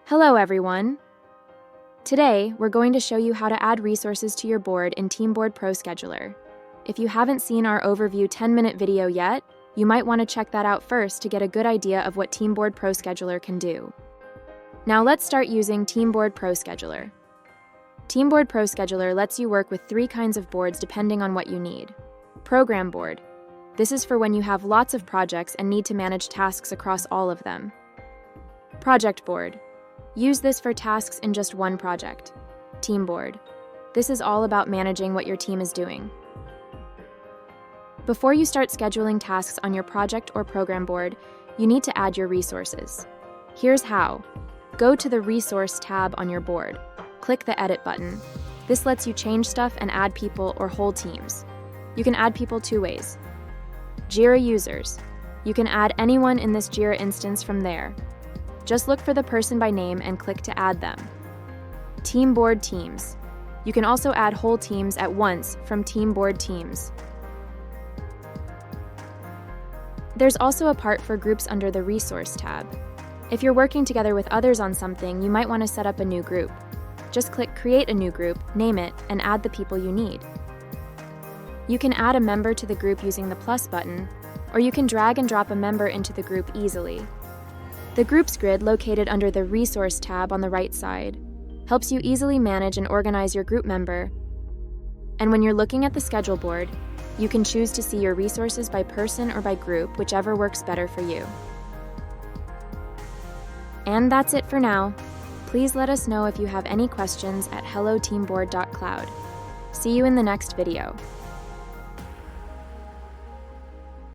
Hello everyone! Today, we're going to show you how to add resources to your board in TeamBoard ProScheduler. If you haven't seen our overview 10-minute video yet, you might want to check that out first to get a good idea of what TeamBoard ProScheduler can do. Now let's start using TeamBoard ProScheduler. TeamBoard ProScheduler lets you work with 3 kinds of boards depending on what you need. Program board. This is for when you have lots of projects and need to manage tasks across all of them. Project board. Use this for tasks in just one project. Team board. This is all about managing what your team is doing. Before you start scheduling tasks on your project or program board, you need to add your resources. Here's how. Go to the Resource tab on your board. Click the Edit button. This lets you change stuff and add people or whole teams. You can add people 2 ways. Jira users. You can add anyone in this Jira instance from there. Just look for the person by name and click to add them. TeamBoard teams. You can also add whole teams at once from TeamBoard teams. There's also a part for groups under the Resource tab. If you're working together with others on something, you might want to set up a new group. Just click Create a new group, name it, and add the people you need. You can add a member to the group using the plus button, or you can drag and drop a member into the group easily. The Groups grid located under the Resource tab on the right side helps you easily manage and organize your group member. And when you're looking at the schedule board, you can choose to see your resources by person or by group, whichever works better for you. And that's it for now. Please let us know if you have any questions at helloteamboard.cloud. See you in the next video.